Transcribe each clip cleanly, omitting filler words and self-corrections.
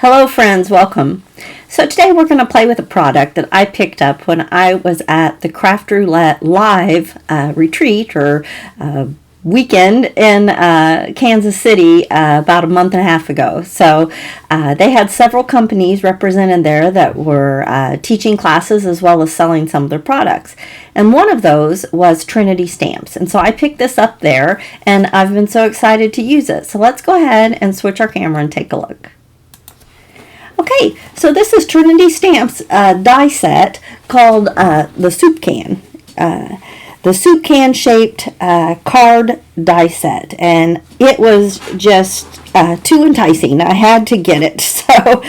Hello friends, welcome. So today we're going to play with a product that I picked up when I was at the Craft Roulette Live retreat or weekend in Kansas City about a month and a half ago. So they had several companies represented there that were teaching classes as well as selling some of their products. And one of those was Trinity stamps. And so I picked this up there and I've been so excited to use it. So let's go ahead and switch our camera and take a look. Okay, so this is Trinity Stamps die set called the soup can. The soup can shaped card die set, and it was just too enticing. I had to get it. So,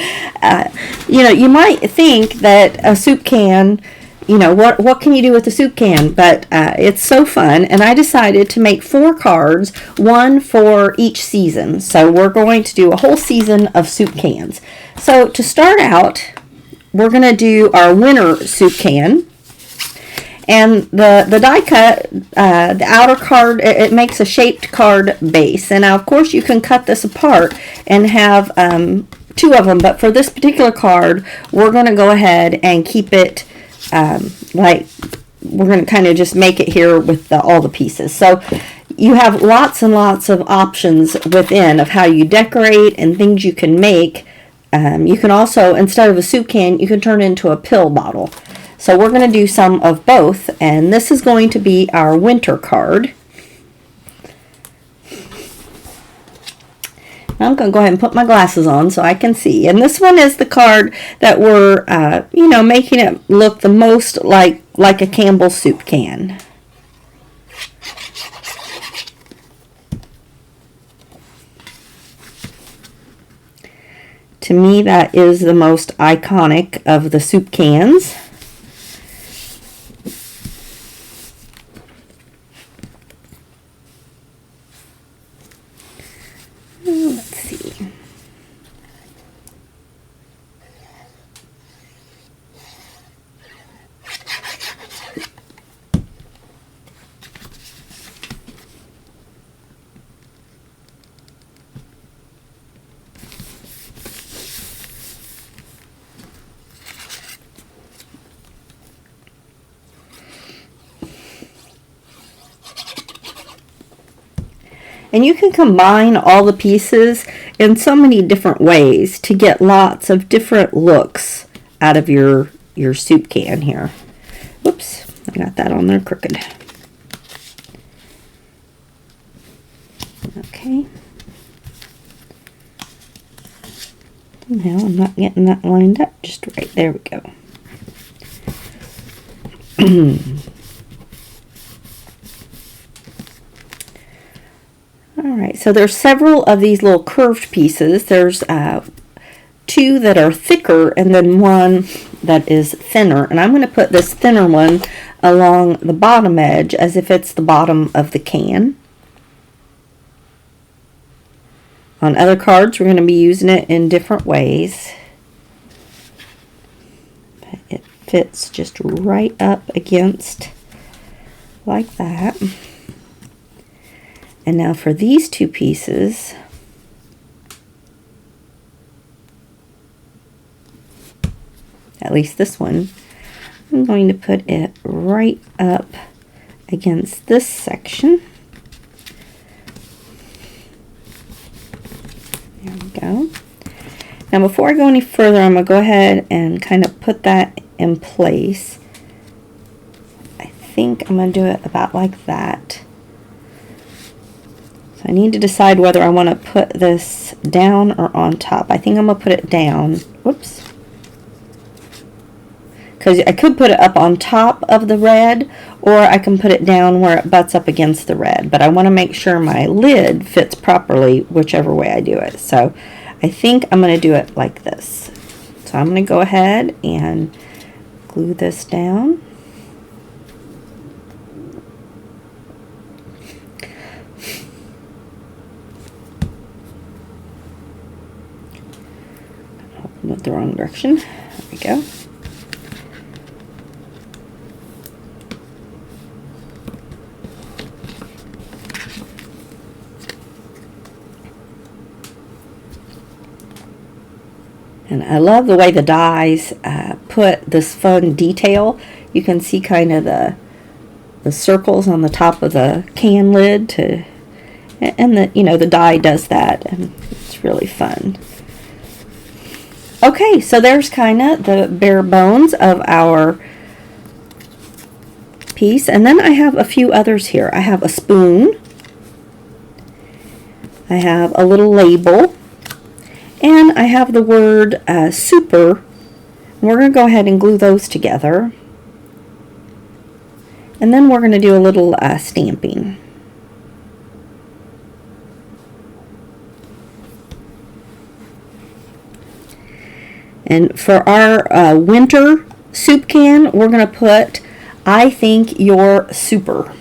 you might think that a soup can, what can you do with a soup can? But it's so fun, and I decided to make 4 cards, one for each season. So we're going to do a whole season of soup cans. So to start out, we're going to do our winter soup can. And the die cut, the outer card, it makes a shaped card base. And now, of course, you can cut this apart and have 2 of them. But for this particular card, we're going to go ahead and keep it we're going to kind of just make it here with all the pieces. So you have lots and lots of options within of how you decorate and things you can make. You can also, instead of a soup can, you can turn it into a pill bottle. So we're going to do some of both, and this is going to be our winter card. I'm going to go ahead and put my glasses on so I can see. And this one is the card that we're, making it look the most like a Campbell soup can. To me, that is the most iconic of the soup cans. Let's see. And you can combine all the pieces in so many different ways to get lots of different looks out of your soup can here. Whoops, I got that on there crooked. Okay. Now I'm not getting that lined up just right. There we go. Alright, so there's several of these little curved pieces. There's 2 that are thicker and then 1 that is thinner. And I'm going to put this thinner one along the bottom edge as if it's the bottom of the can. On other cards, we're going to be using it in different ways. But it fits just right up against like that. And now for these 2 pieces, at least this one, I'm going to put it right up against this section. There we go. Now before I go any further, I'm going to go ahead and kind of put that in place. I think I'm going to do it about like that. So I need to decide whether I want to put this down or on top. I think I'm going to put it down. Whoops. Because I could put it up on top of the red, or I can put it down where it butts up against the red. But I want to make sure my lid fits properly whichever way I do it. So I think I'm going to do it like this. So I'm going to go ahead and glue this down. Went the wrong direction. There we go. And I love the way the dies put this fun detail. You can see kind of the circles on the top of the can lid and the die does that, and it's really fun. Okay, so there's kind of the bare bones of our piece, and then I have a few others here. I have a spoon, I have a little label, and I have the word super. We're going to go ahead and glue those together, and then we're going to do a little stamping. And for our winter soup can, we're going to put, I think you're super.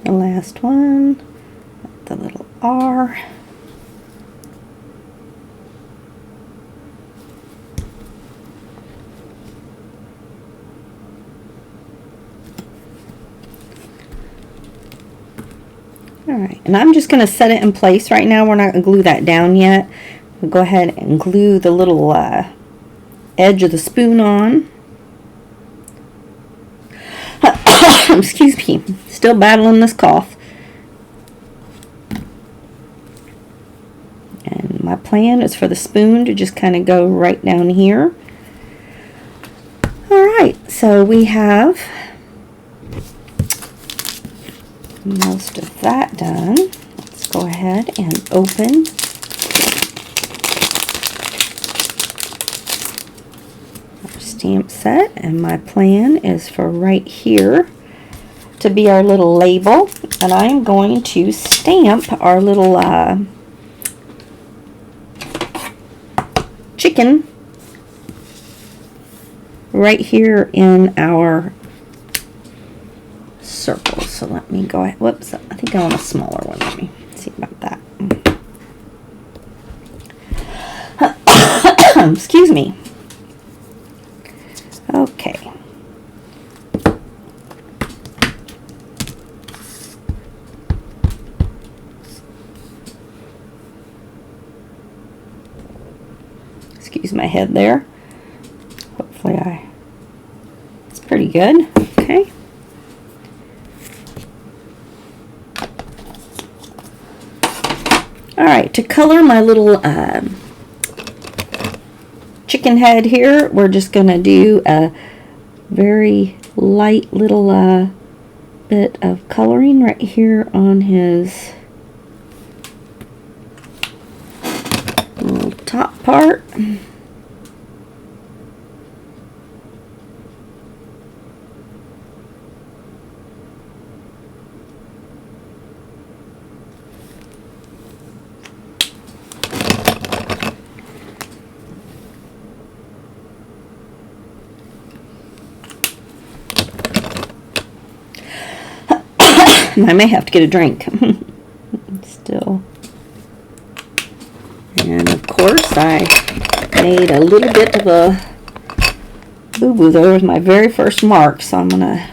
The last one, the little R. Alright, and I'm just going to set it in place right now. We're not going to glue that down yet. We'll go ahead and glue the little edge of the spoon on. Excuse me, still battling this cough. And my plan is for the spoon to just kind of go right down here. Alright, so we have most of that done. Let's go ahead and open our stamp set, and my plan is for right here to be our little label, and I'm going to stamp our little chicken right here in our circle. So let me go ahead. Whoops, I think I want a smaller one. Let me see about that. Excuse me. Okay. Excuse my head there. Hopefully it's pretty good. Okay. Alright, to color my little chicken head here, we're just going to do a very light little bit of coloring right here on his little top part. I may have to get a drink. Still. And of course I made a little bit of a boo-boo. There was my very first mark, so I'm going to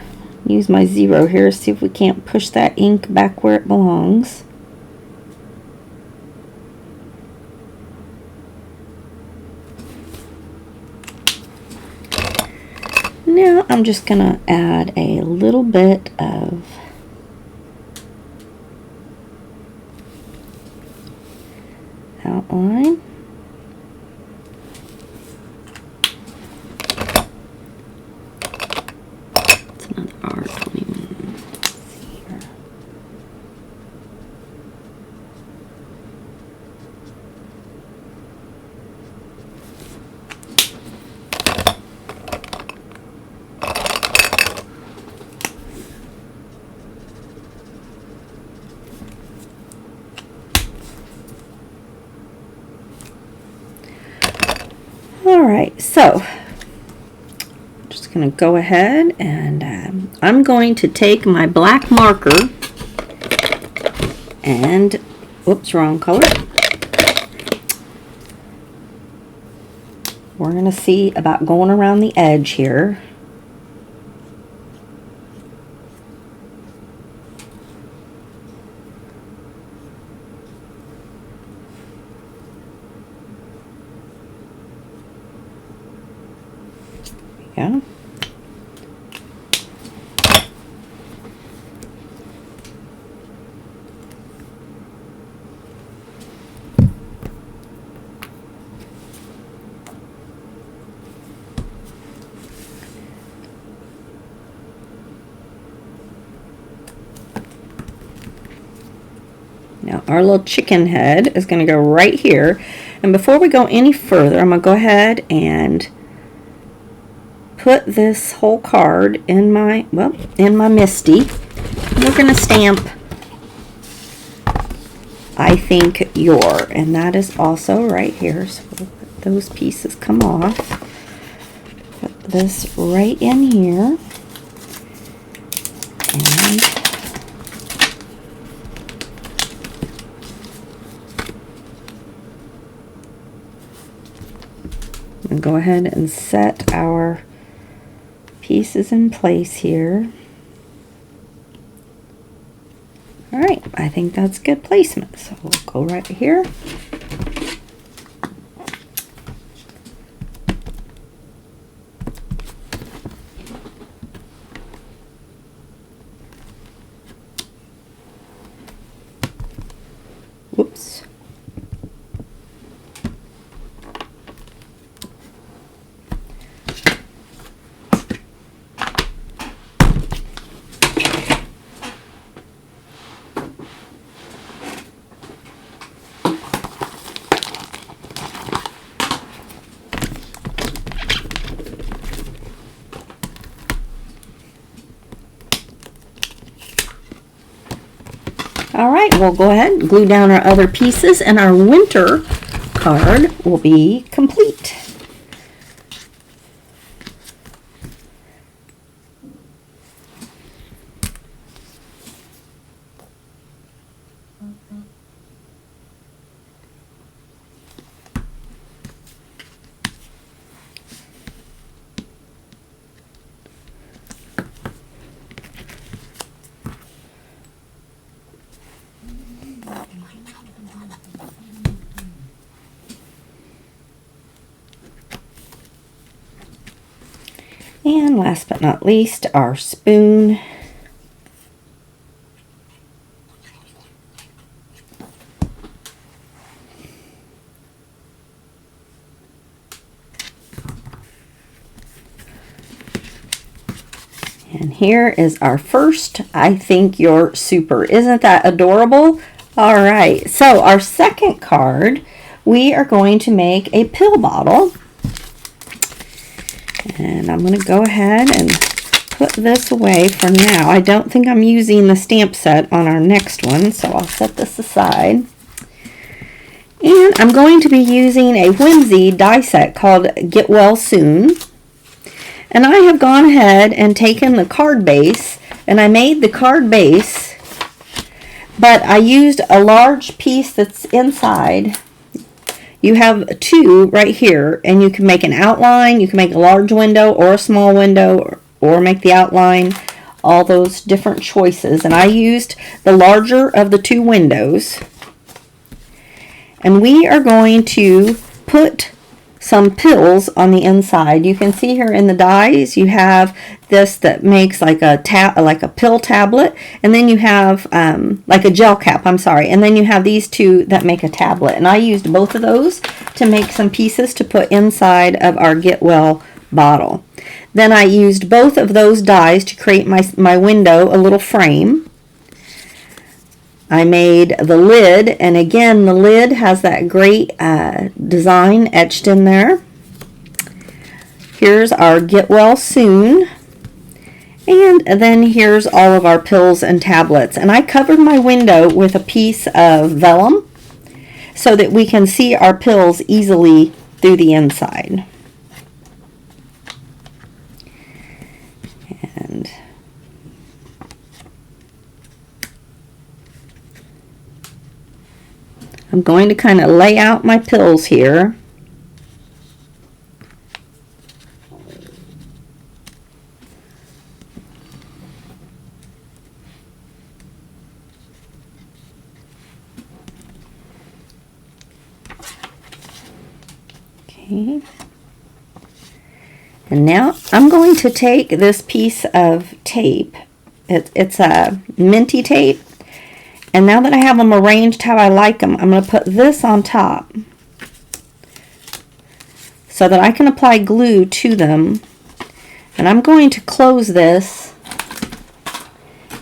use my 0 here, see if we can't push that ink back where it belongs. Now I'm just going to add a little bit of outline. It's another R21. Let's see here. All right, so just going to go ahead and I'm going to take my black marker and, whoops, wrong color. We're going to see about going around the edge here. Yeah. Now our little chicken head is going to go right here. And before we go any further, I'm going to go ahead and put this whole card in my, well, in my Misty. We're going to stamp I think your, and that is also right here. So we'll let those pieces come off. Put this right in here. And go ahead and set our pieces in place here. All right, I think that's good placement. So we'll go right here. Whoops. All right, we'll go ahead and glue down our other pieces and our winter card will be complete. And last but not least, our spoon. And here is our first I Think You're Super. Isn't that adorable? All right, so our second card, we are going to make a pill bottle. And I'm going to go ahead and put this away for now. I don't think I'm using the stamp set on our next one, so I'll set this aside. And I'm going to be using a Whimsy die set called Get Well Soon. And I have gone ahead and taken the card base, and I made the card base, but I used a large piece that's inside. You have two right here, and you can make an outline, you can make a large window or a small window, or make the outline, all those different choices. And I used the larger of the two windows. And we are going to put some pills on the inside. You can see here in the dies, you have this that makes like a pill tablet, and then you have like a gel cap, I'm sorry, and then you have these two that make a tablet. And I used both of those to make some pieces to put inside of our Get Well bottle. Then I used both of those dies to create my window, a little frame. I made the lid, and again the lid has that great design etched in there. Here's our Get Well Soon, and then here's all of our pills and tablets. And I covered my window with a piece of vellum so that we can see our pills easily through the inside. I'm going to kind of lay out my pills here. Okay. And now I'm going to take this piece of tape. It's a minty tape. And now that I have them arranged how I like them, I'm going to put this on top so that I can apply glue to them. And I'm going to close this.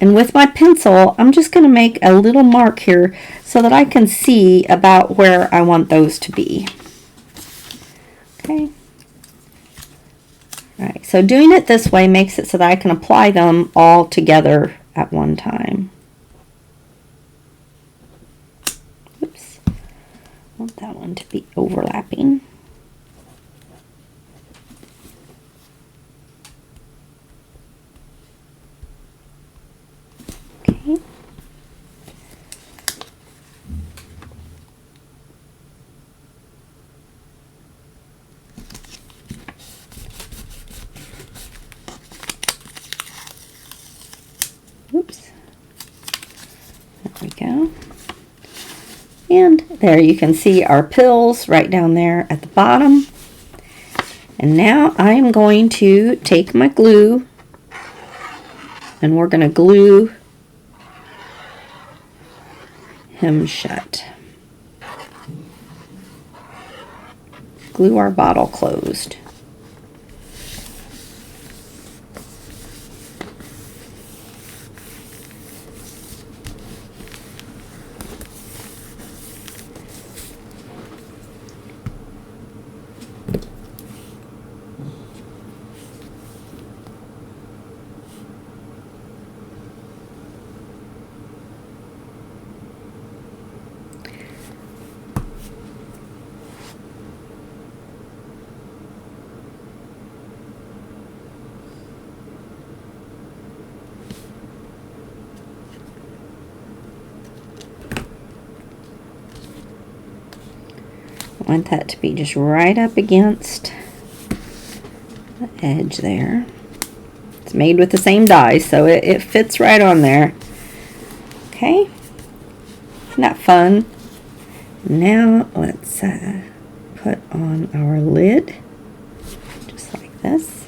And with my pencil, I'm just going to make a little mark here so that I can see about where I want those to be. Okay. All right, so doing it this way makes it so that I can apply them all together at one time. Oops, I want that one to be overlapping. Okay. Oops. There we go. And there you can see our pills right down there at the bottom. And now I am going to take my glue and we're going to glue him shut. Glue our bottle closed. I want that to be just right up against the edge there. It's made with the same die, so it fits right on there. Okay, isn't that fun? Now let's put on our lid, just like this.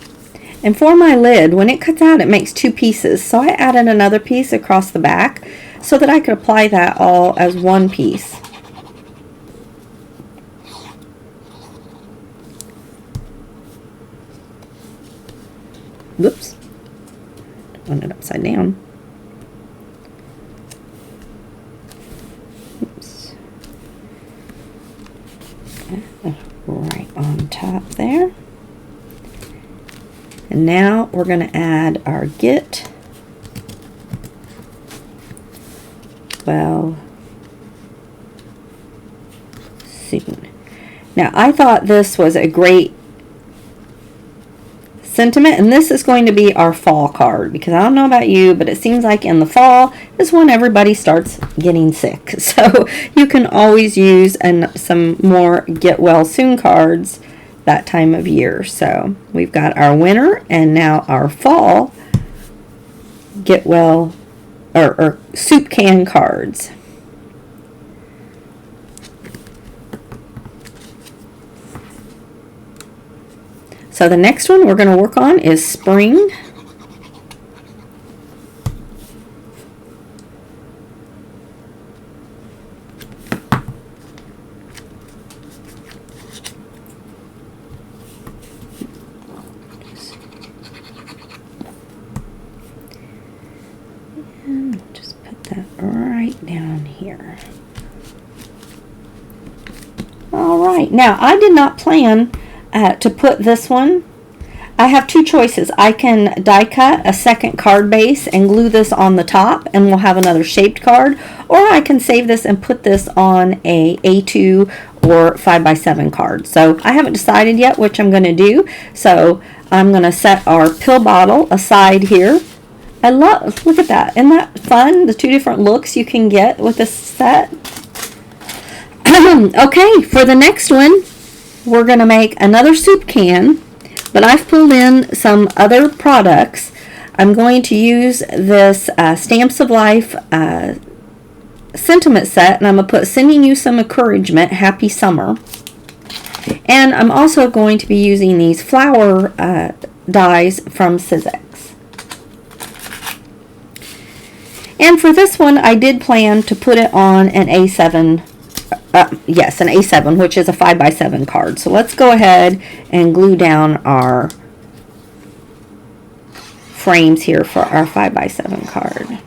And for my lid, when it cuts out, it makes two pieces. So I added another piece across the back so that I could apply that all as one piece. Whoops, want it upside down. Oops. Right on top there. And now we're going to add our get well soon. Now I thought this was a great sentiment, and this is going to be our fall card, because I don't know about you, but it seems like in the fall is when everybody starts getting sick. So you can always use some more get well soon cards that time of year. So we've got our winter and now our fall get well or soup can cards. So the next one we're going to work on is spring. And we'll just put that right down here. All right, now I did not plan to put this one. I have two choices. I can die cut a second card base and glue this on the top and we'll have another shaped card, or I can save this and put this on a A2 or 5x7 card. So I haven't decided yet which I'm going to do. So I'm going to set our pill bottle aside here. Look at that. Isn't that fun? The two different looks you can get with this set. Okay, for the next one, we're going to make another soup can, but I've pulled in some other products. I'm going to use this Stamps of Life sentiment set, and I'm going to put sending you some encouragement, happy summer. And I'm also going to be using these flower dies from Sizzix. And for this one, I did plan to put it on an A7, yes, an A7, which is a 5x7 card. So let's go ahead and glue down our frames here for our 5x7 card.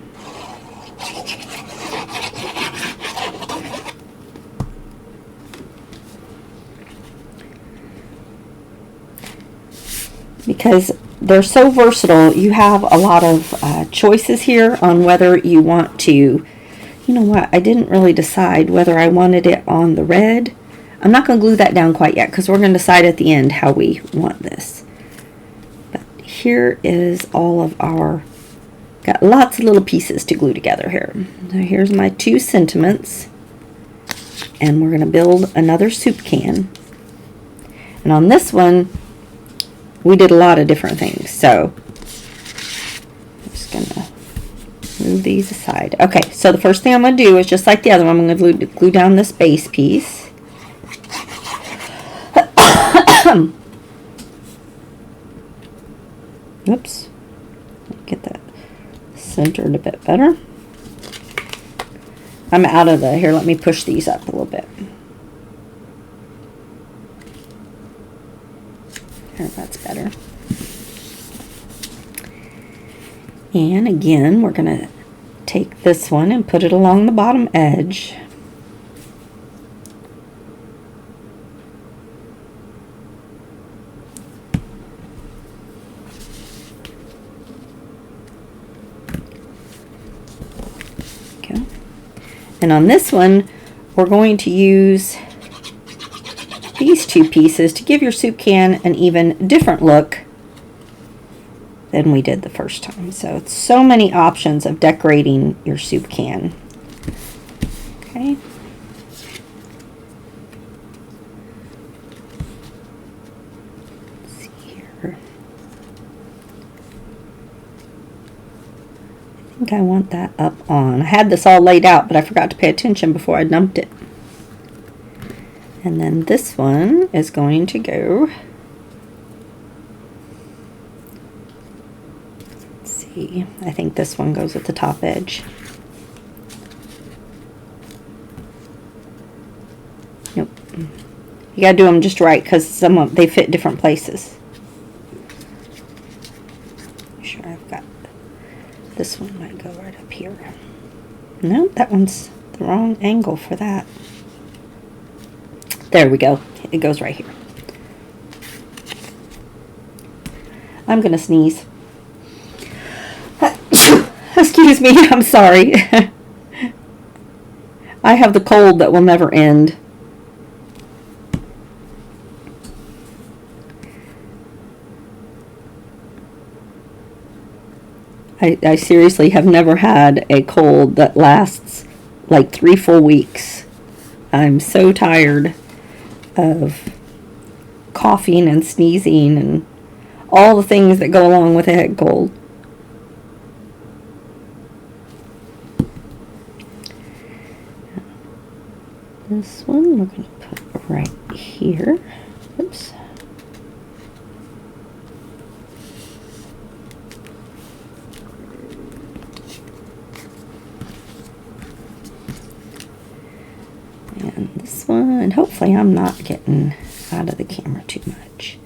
Because they're so versatile, you have a lot of choices here on whether you want to, you know what, I didn't really decide whether I wanted it on the red. I'm not going to glue that down quite yet because we're going to decide at the end how we want this. But here is all of our, got lots of little pieces to glue together here. So here's my two sentiments, and we're going to build another soup can. And on this one, we did a lot of different things, so I'm just going to move these aside. Okay, so the first thing I'm going to do is just like the other one, I'm going to glue down this base piece. Oops. Get that centered a bit better. I'm out of the, here, let me push these up a little bit. There, that's better. And again, we're going to take this one and put it along the bottom edge. Okay. And on this one, we're going to use these two pieces to give your soup can an even different look than we did the first time. So it's so many options of decorating your soup can. Okay. Let's see here. I think I want that up on. I had this all laid out, but I forgot to pay attention before I dumped it. And then this one is going to go, let's see, I think this one goes at the top edge. Nope. You gotta do them just right because some of they fit different places. Make sure I've got, this one might go right up here. No, that one's the wrong angle for that. There we go. It goes right here. I'm going to sneeze. Excuse me. I'm sorry. I have the cold that will never end. I seriously have never had a cold that lasts like 3 full weeks. I'm so tired of coughing and sneezing and all the things that go along with a head cold. This one we're going to put right here. Oops. And this one, hopefully I'm not getting out of the camera too much.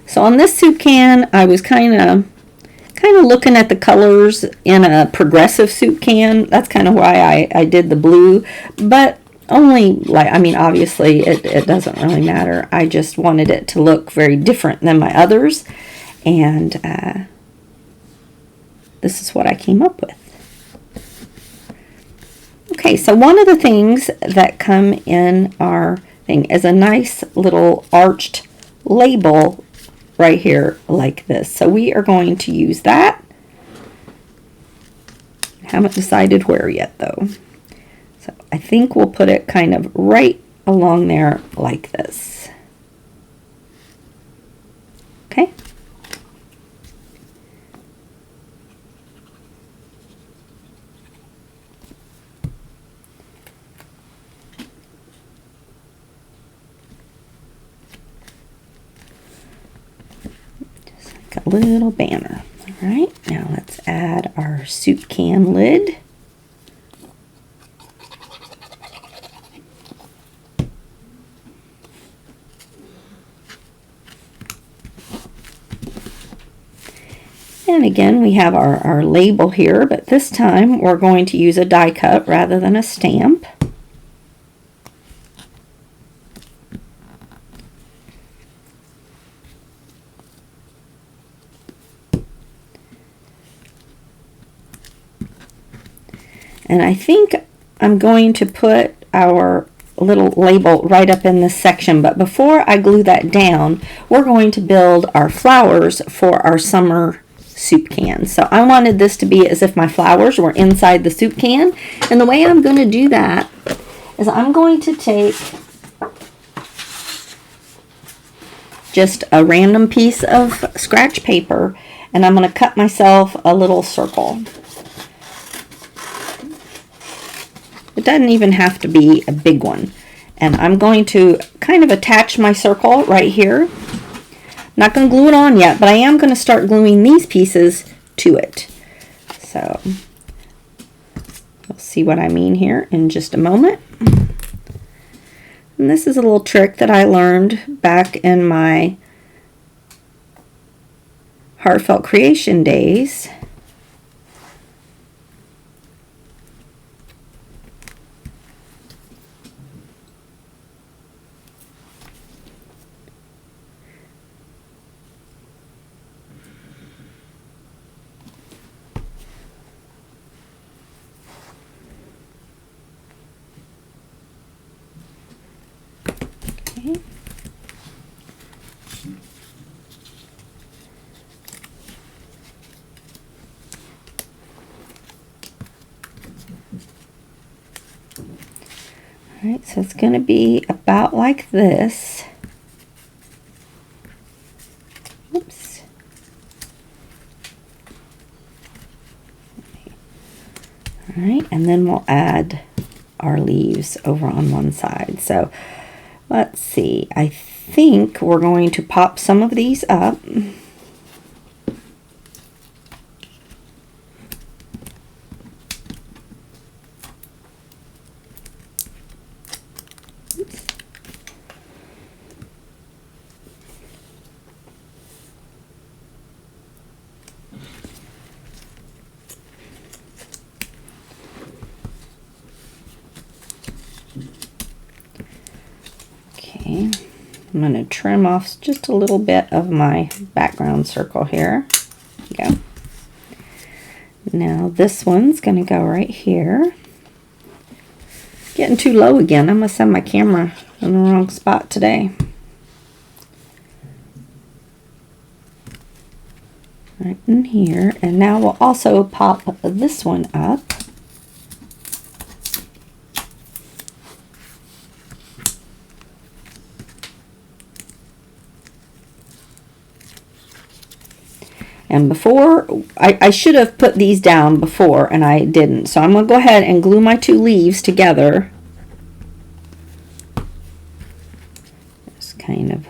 So on this soup can, I was kind of looking at the colors in a progressive soup can. That's kind of why I did the blue, but only, like, I mean, obviously it doesn't really matter. I just wanted it to look very different than my others, and this is what I came up with. Okay, so one of the things that come in our thing is a nice little arched label right here like this. So we are going to use that. Haven't decided where yet though. So I think we'll put it kind of right along there like this. Okay. Just like a little banner. All right, now let's add our soup can lid. And again, we have our label here, but this time we're going to use a die cut rather than a stamp. And I think I'm going to put our little label right up in this section, but before I glue that down, we're going to build our flowers for our summer soup can. So I wanted this to be as if my flowers were inside the soup can, and the way I'm going to do that is I'm going to take just a random piece of scratch paper and I'm going to cut myself a little circle. It doesn't even have to be a big one. And I'm going to kind of attach my circle right here. Not going to glue it on yet, but I am going to start gluing these pieces to it. So you'll see what I mean here in just a moment. And this is a little trick that I learned back in my Heartfelt Creation days. Okay. All right, so it's going to be about like this. Oops. All right, and then we'll add our leaves over on one side. So let's see, I think we're going to pop some of these up. Okay, I'm going to trim off just a little bit of my background circle here. There we go. Now this one's going to go right here. Getting too low again. I must have my camera in the wrong spot today. Right in here. And now we'll also pop this one up. And before, I should have put these down before, and I didn't. So I'm going to go ahead and glue my two leaves together. Just kind of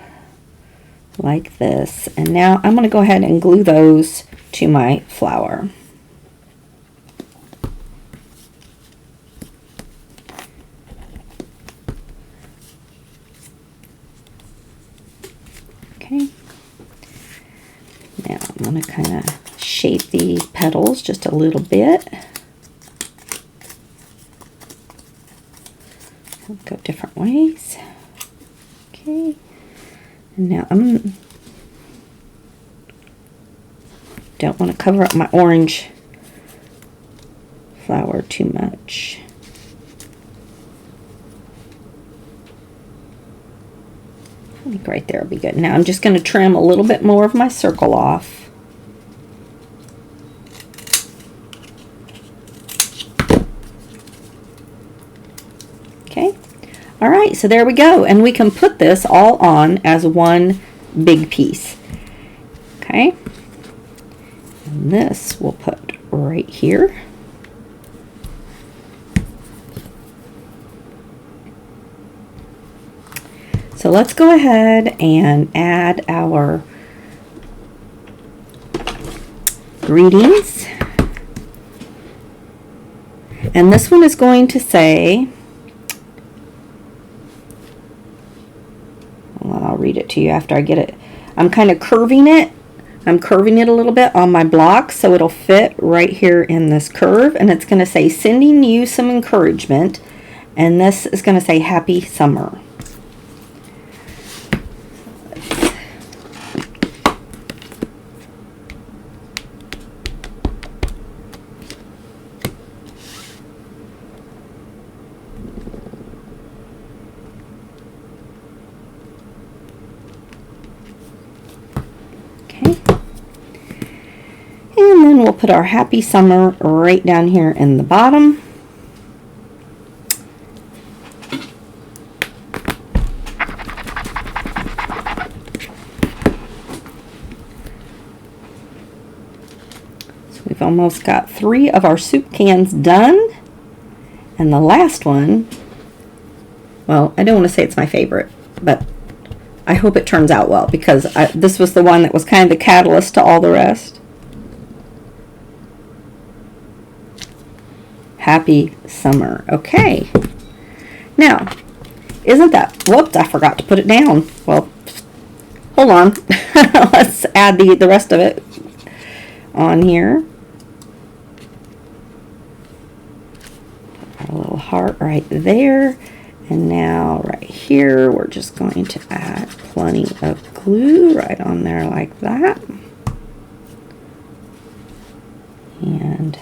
like this. And now I'm going to go ahead and glue those to my flower. Okay. Now I'm going to kind of shape these petals just a little bit. I'll go different ways. Okay. And now don't want to cover up my orange flower too much. I think right there will be good. Now I'm just going to trim a little bit more of my circle off. All right, so there we go. And we can put this all on as one big piece. Okay. And this we'll put right here. So let's go ahead and add our greetings. And this one is going to say, well, I'll read it to you after I get it. I'm kind of curving it. I'm curving it a little bit on my block so it'll fit right here in this curve. And it's going to say, sending you some encouragement. And this is going to say, happy summer. And then we'll put our happy summer right down here in the bottom. So we've almost got 3 of our soup cans done. And the last one, well, I don't want to say it's my favorite, but I hope it turns out well because this was the one that was kind of the catalyst to all the rest. Happy summer. Okay. Now, isn't that, whoops, I forgot to put it down. Well, hold on. Let's add the rest of it on here. Put a little heart right there. And now right here, we're just going to add plenty of glue right on there like that. And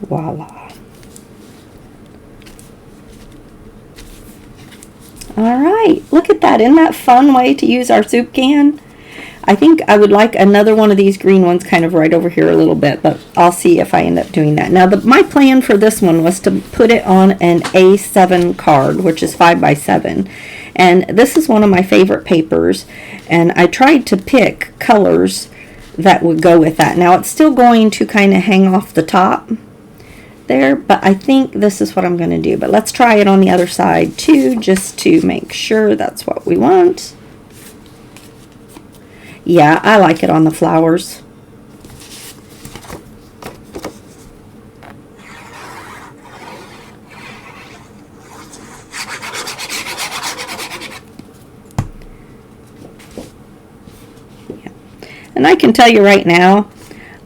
voila. All right, look at that. Isn't that a fun way to use our soup can? I think I would like another one of these green ones kind of right over here a little bit, but I'll see if I end up doing that. Now, my plan for this one was to put it on an A7 card, which is 5x7. And this is one of my favorite papers, and I tried to pick colors that would go with that. Now, it's still going to kind of hang off the top there, but I think this is what I'm going to do. But let's try it on the other side too, just to make sure that's what we want. Yeah, I like it on the flowers. Yeah. And I can tell you right now,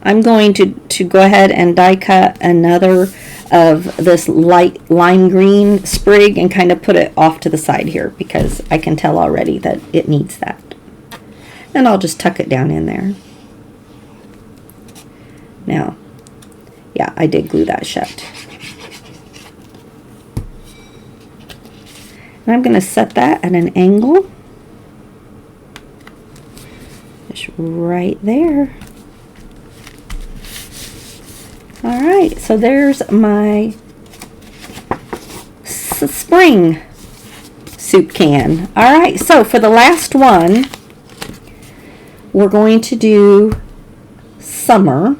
I'm going to go ahead and die cut another of this light lime green sprig and kind of put it off to the side here because I can tell already that it needs that. And I'll just tuck it down in there. Now, yeah, I did glue that shut. And I'm going to set that at an angle. Just right there. All right, so there's my spring soup can. All right, so for the last one, we're going to do summer.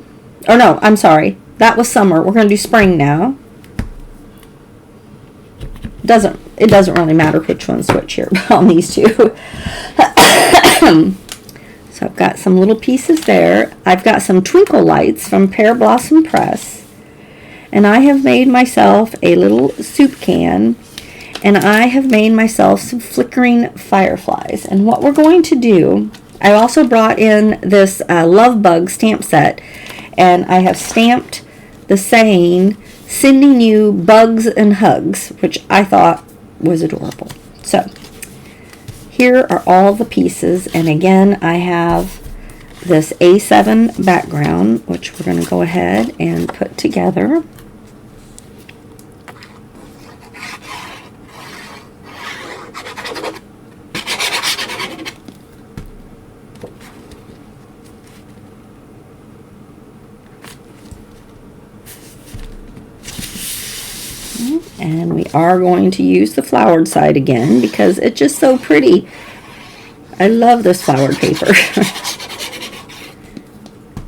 Oh no, I'm sorry. That was summer. We're going to do spring now. It doesn't really matter which one switch here on these two. So I've got some little pieces there. I've got some twinkle lights from Pear Blossom Press. And I have made myself a little soup can. And I have made myself some flickering fireflies. And what we're going to do, I also brought in this Love Bug stamp set. And I have stamped the saying, sending you bugs and hugs, which I thought was adorable. So here are all the pieces, and again I have this A7 background which we're going to go ahead and put together. And we are going to use the flowered side again because it's just so pretty. I love this flowered paper.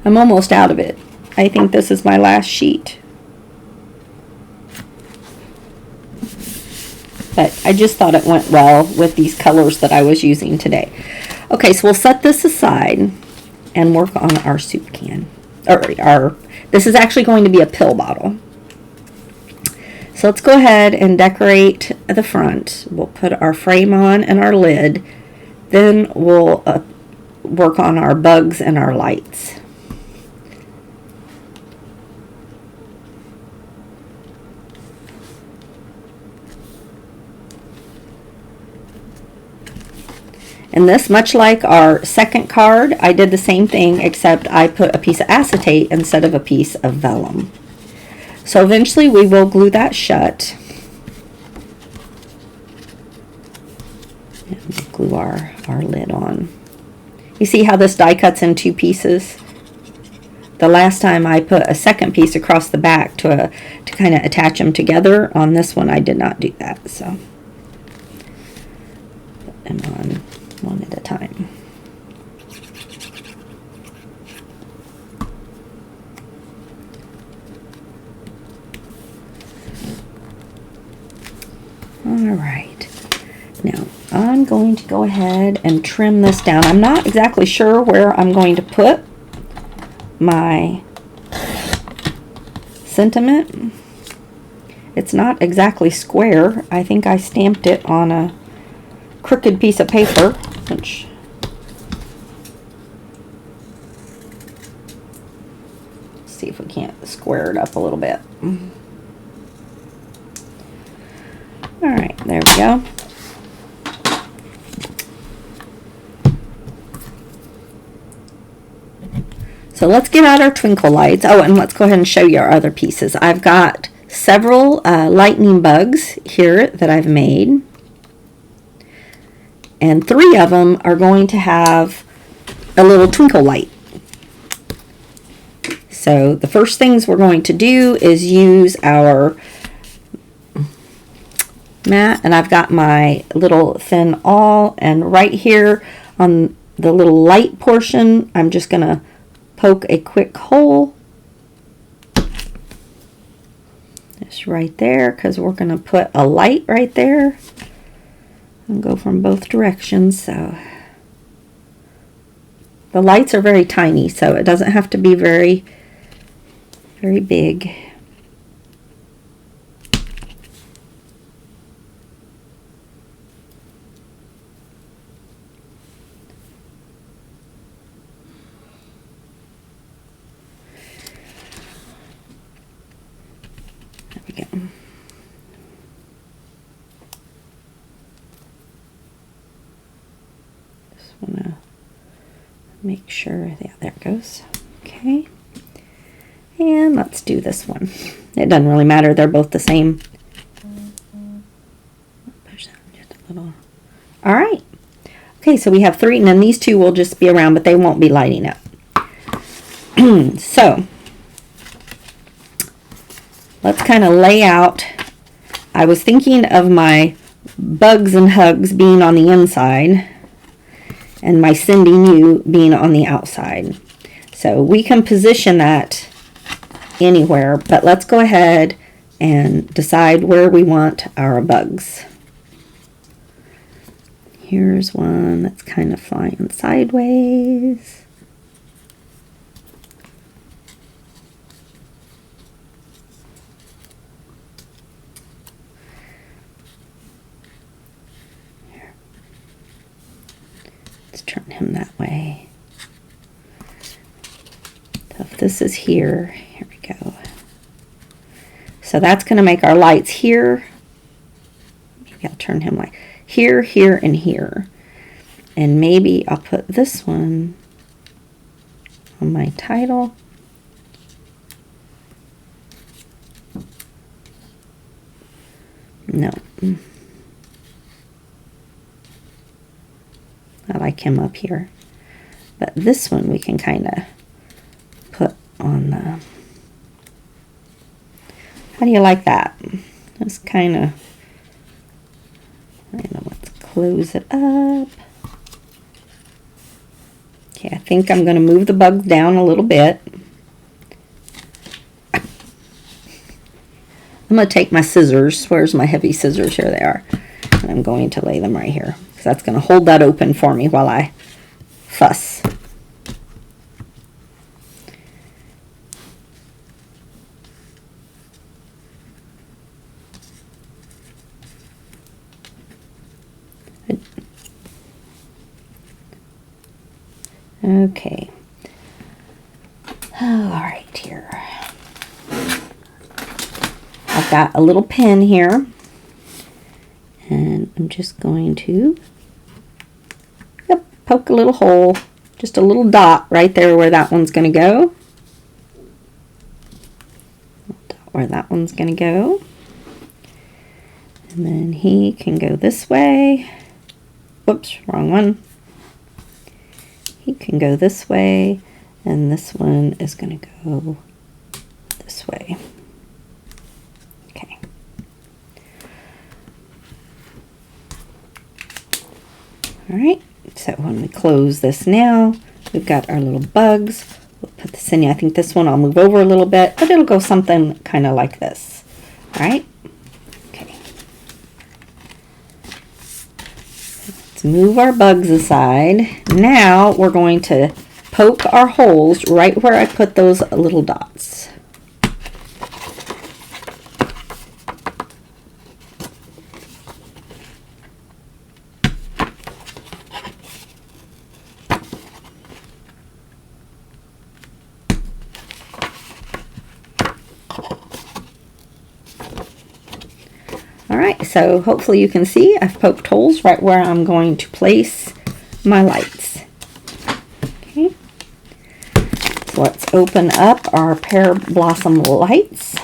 I'm almost out of it. I think this is my last sheet. But I just thought it went well with these colors that I was using today. Okay, so we'll set this aside and work on our soup can. This is actually going to be a pill bottle. So let's go ahead and decorate the front. We'll put our frame on and our lid. Then we'll work on our bugs and our lights. And this, much like our second card, I did the same thing, except I put a piece of acetate instead of a piece of vellum. So eventually we will glue that shut. And glue our lid on. You see how this die cuts in 2 pieces? The last time I put a second piece across the back to kind of attach them together. On this one I did not do that, so put them on one at a time. All right, now I'm going to go ahead and trim this down. I'm not exactly sure where I'm going to put my sentiment. It's not exactly square. I think I stamped it on a crooked piece of paper, which let's see if we can't square it up a little bit. All right, there we go. So let's get out our twinkle lights. Oh, and let's go ahead and show you our other pieces. I've got several lightning bugs here that I've made. And 3 of them are going to have a little twinkle light. So the first things we're going to do is use our mat, and I've got my little thin awl, and right here on the little light portion I'm just going to poke a quick hole just right there, because we're going to put a light right there and go from both directions. So the lights are very tiny, so it doesn't have to be very big. There we go. Just want to make sure, yeah, there it goes. Okay. And let's do this one. It doesn't really matter, they're both the same. Push that just a little. All right. Okay, so we have 3, and then these 2 will just be around, but they won't be lighting up. So let's kind of lay out. I was thinking of my bugs and hugs being on the inside and my sending you being on the outside. So we can position that anywhere, but let's go ahead and decide where we want our bugs. Here's one that's kind of flying sideways. Let's turn him that way. So if this is here, here we go. So that's going to make our lights here. Maybe I'll turn him like here, here, and here. And maybe I'll put this one on my title. No. I like him up here. But this one we can kind of put on the... How do you like that? Just kind of, let's close it up. Okay, I think I'm going to move the bugs down a little bit. I'm going to take my scissors. Where's my heavy scissors? Here they are. And I'm going to lay them right here, because that's going to hold that open for me while I fuss. Okay. All right, here. I've got a little pin here, and I'm just going to poke a little hole, just a little dot right there where that one's going to go. Where that one's going to go. And then he can go this way. Whoops, wrong one. He can go this way, and this one is going to go this way. Okay. All right, so when we close this now, we've got our little bugs. We'll put this in. I think this one I'll move over a little bit, but it'll go something kind of like this. All right. Okay. Let's move our bugs aside. Now we're going to poke our holes right where I put those little dots. Alright, so hopefully you can see I've poked holes right where I'm going to place my lights. Okay, so let's open up our pear blossom lights.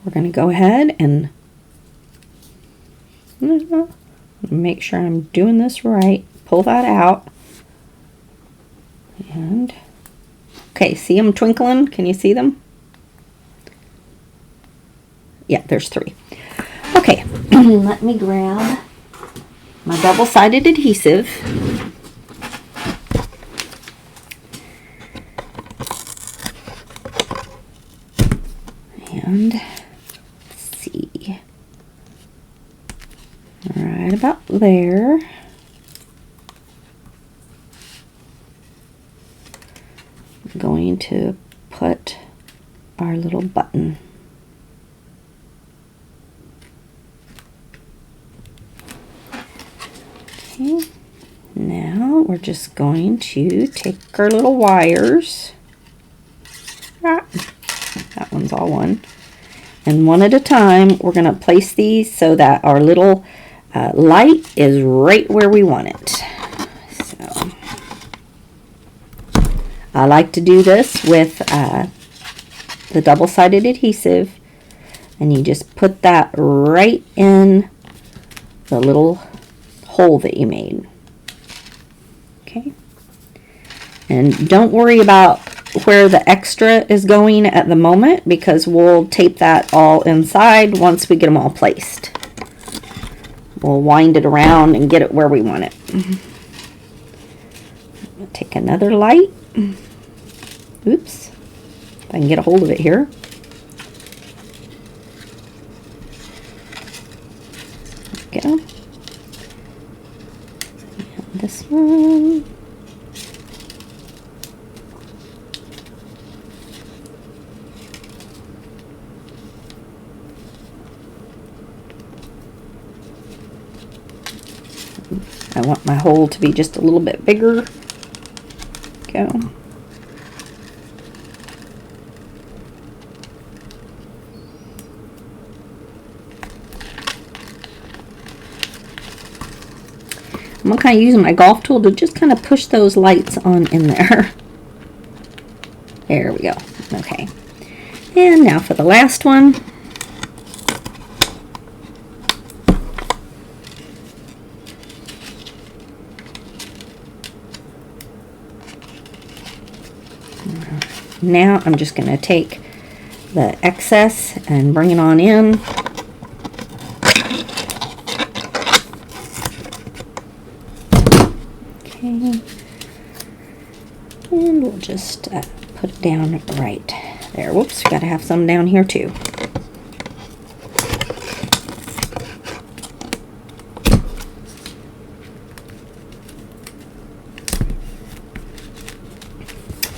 We're going to go ahead and make sure I'm doing this right. Pull that out. And okay, see them twinkling? Can you see them? Yeah, there's 3. Okay, let me grab my double-sided adhesive. And let's see. Right about there. Going to put our little button. Okay, now we're just going to take our little wires. That one's all one. And one at a time, we're going to place these so that our little light is right where we want it. So I like to do this with the double-sided adhesive, and you just put that right in the little hole that you made. Okay, and don't worry about where the extra is going at the moment, because we'll tape that all inside once we get them all placed. We'll wind it around and get it where we want it. Take another light. Oops, if I can get a hold of it here. There we go. And this one. I want my hole to be just a little bit bigger. Go. I'm kind of using my golf tool to just kind of push those lights on in there. There we go. Okay. And now for the last one. Now I'm just going to take the excess and bring it on in. Okay. And we'll just put it down right there. Whoops, got to have some down here too.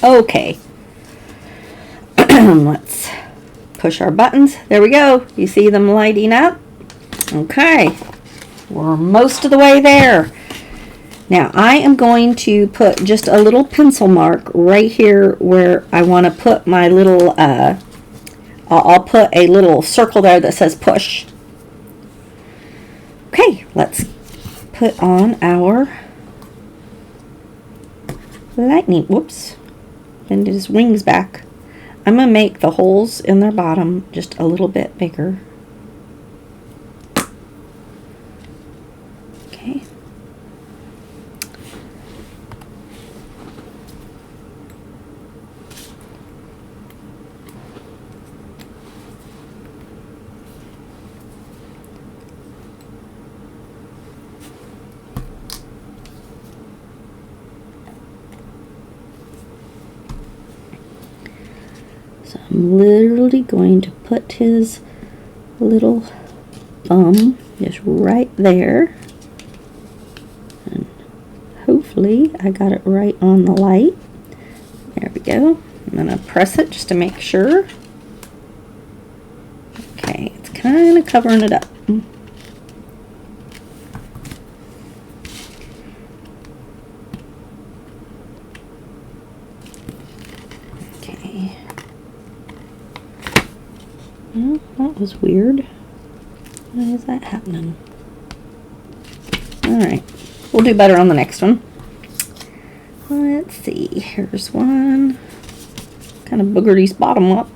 Okay. Let's push our buttons. There we go. You see them lighting up? Okay. We're most of the way there. Now I am going to put just a little pencil mark right here where I want to put my little, I'll put a little circle there that says push. Okay, let's put on our lightning. Whoops. Bend his wings back. I'm going to make the holes in their bottom just a little bit bigger. Okay. So I'm literally going to put his little thumb just right there. And hopefully I got it right on the light. There we go. I'm going to press it just to make sure. Okay, it's kind of covering it up. Okay. Well, that was weird. Why is that happening? Alright, we'll do better on the next one. Let's see, here's one. Kind of boogered his bottom up.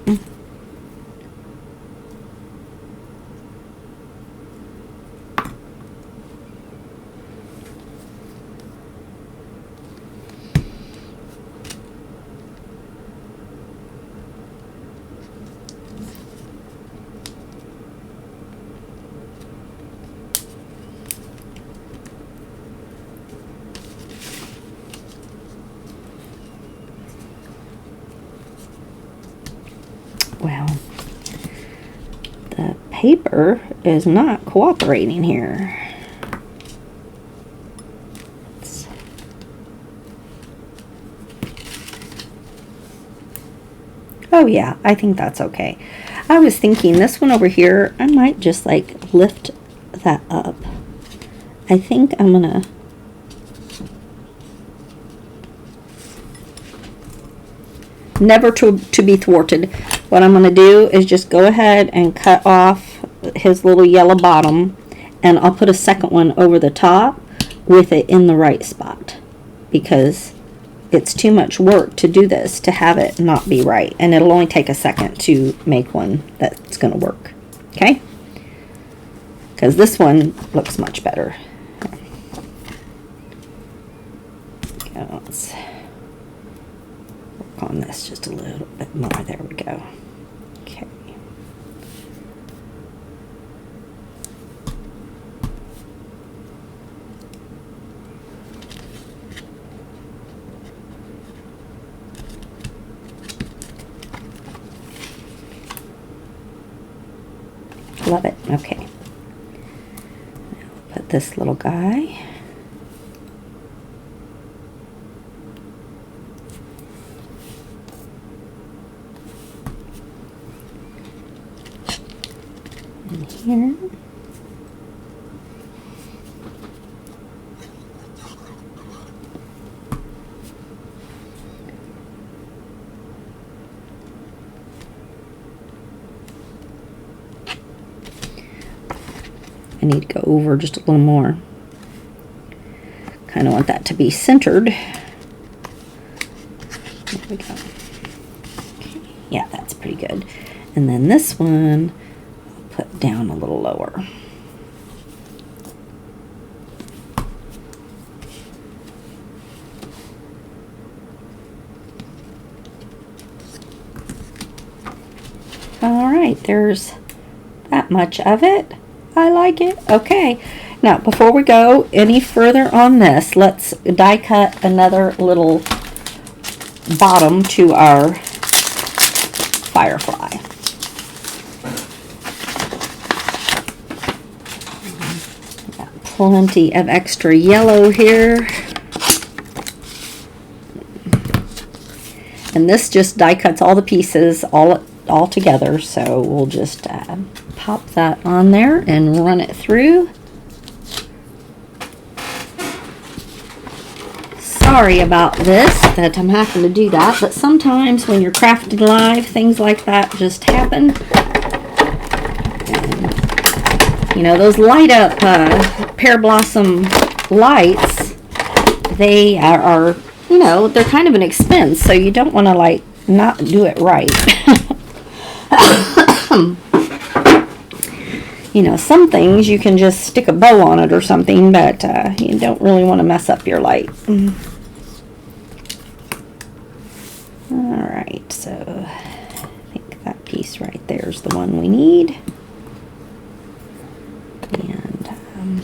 Well, the paper is not cooperating here. Oh yeah, I think that's okay. I was thinking this one over here, I might just like lift that up. I think I'm gonna never to be thwarted. What I'm going to do is just go ahead and cut off his little yellow bottom, and I'll put a second one over the top with it in the right spot, because it's too much work to do this to have it not be right, and it'll only take a second to make one that's going to work. Okay? Because this one looks much better. Okay, let's work on this just a little bit more. There we go. Okay. Love it. Okay. Now we'll put this little guy. In here. I need to go over just a little more. Kind of want that to be centered. There we go. Okay. Yeah, that's pretty good. And then this one, I'll put down a little lower. All right, there's that much of it. I like it. Okay, now before we go any further on this, let's die cut another little bottom to our firefly. Got plenty of extra yellow here. And this just die cuts all the pieces all together, so we'll just pop that on there and run it through. Sorry about this, that I'm having to do that, but sometimes when you're crafting live, things like that just happen. And, you know, those light up pear blossom lights, they are, you know, they're kind of an expense, so you don't want to, like, not do it right. You know, some things you can just stick a bow on it or something, but you don't really want to mess up your light. Alright, so I think that piece right there is the one we need. And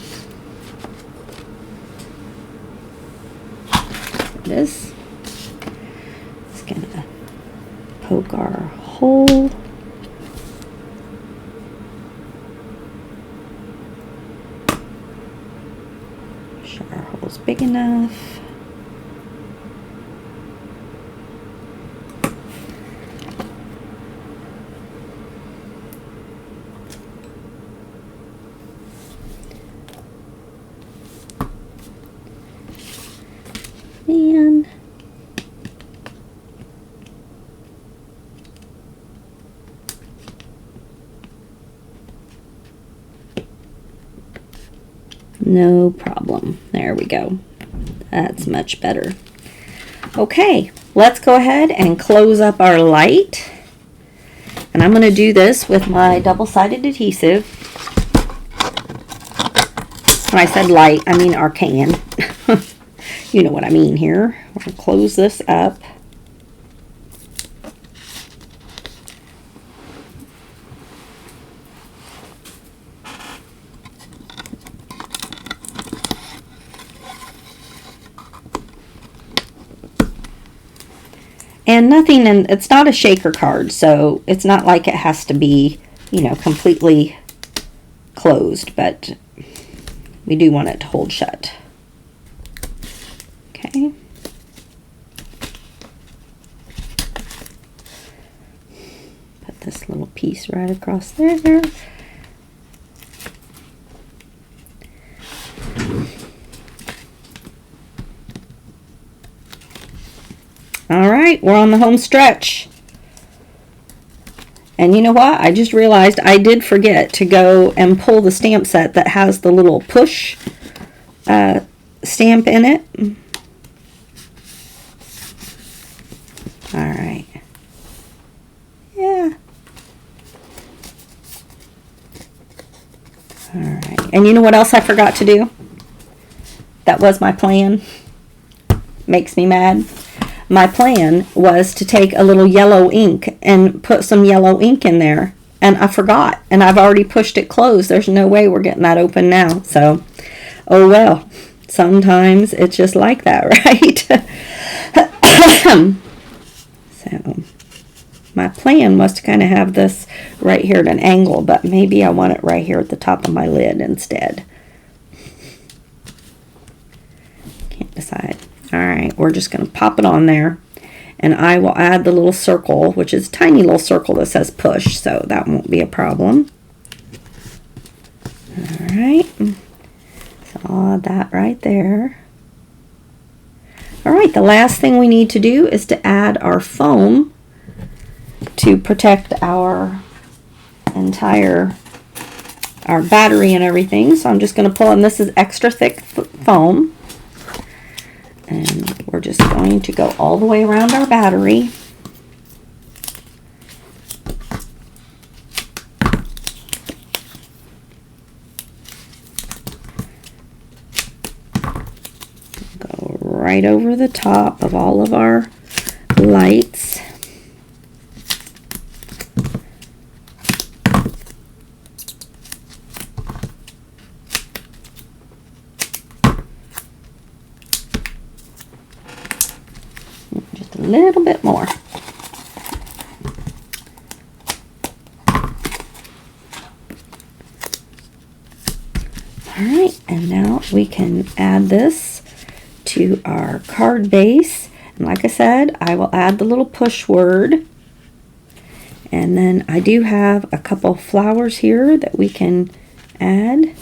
this is going to poke our hole. Sure our hole's big enough. And no problem. There we go. That's much better. Okay, let's go ahead and close up our light. And I'm going to do this with my double-sided adhesive. When I said light, I mean Arcan. You know what I mean here. We're going to close this up. And nothing, and it's not a shaker card, so it's not like it has to be, you know, completely closed, but we do want it to hold shut. Okay. Put this little piece right across there. All right, we're on the home stretch. And you know what? I just realized I did forget to go and pull the stamp set that has the little push stamp in it. All right. Yeah. All right. And you know what else I forgot to do? That was my plan. Makes me mad. My plan was to take a little yellow ink and put some yellow ink in there. And I forgot. And I've already pushed it closed. There's no way we're getting that open now. So, oh well. Sometimes it's just like that, right? So, my plan was to kind of have this right here at an angle. But maybe I want it right here at the top of my lid instead. Can't decide. Alright, we're just going to pop it on there. And I will add the little circle, which is a tiny little circle that says push, so that won't be a problem. Alright, so I'll add that right there. Alright, the last thing we need to do is to add our foam to protect our battery and everything. So I'm just going to pull, and this is extra thick foam. And we're just going to go all the way around our battery. Go right over the top of all of our lights. little bit more. Alright, and now we can add this to our card base. And like I said, I will add the little push word. And then I do have a couple flowers here that we can add.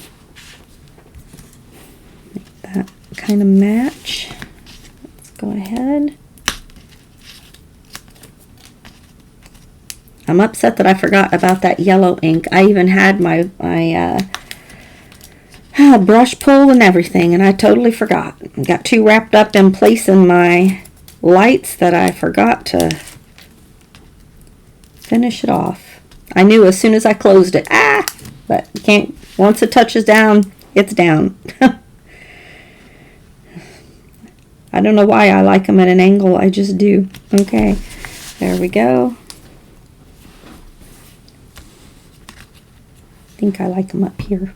Make that kind of match. Let's go ahead. I'm upset that I forgot about that yellow ink. I even had my brush pull and everything, and I totally forgot. Got too wrapped up in placing my lights that I forgot to finish it off. I knew as soon as I closed it. But you can't, once it touches down, it's down. I don't know why I like them at an angle. I just do. Okay, there we go. I think I like them up here.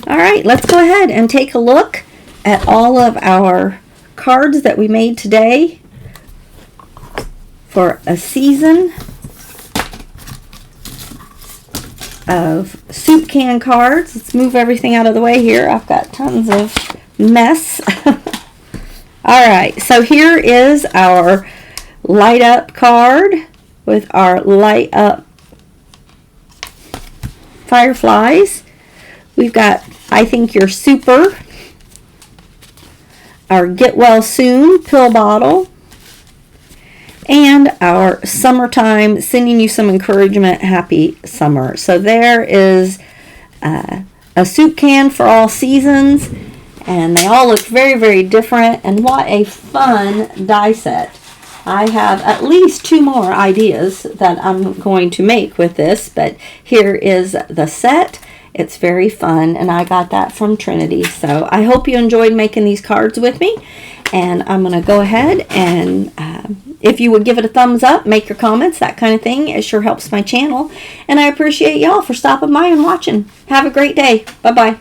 All right, let's go ahead and take a look at all of our cards that we made today for a season of soup can cards. Let's move everything out of the way here. I've got tons of mess. All right, so here is our light up card with our light up fireflies. We've got I Think You're Super, our Get Well Soon pill bottle, and our Summertime, Sending You Some Encouragement, Happy Summer. So there is a soup can for all seasons, and they all look very, very different, and what a fun die set. I have at least 2 more ideas that I'm going to make with this, but here is the set. It's very fun, and I got that from Trinity. So I hope you enjoyed making these cards with me, and I'm going to go ahead and if you would give it a thumbs up, make your comments, that kind of thing. It sure helps my channel, and I appreciate y'all for stopping by and watching. Have a great day. Bye-bye.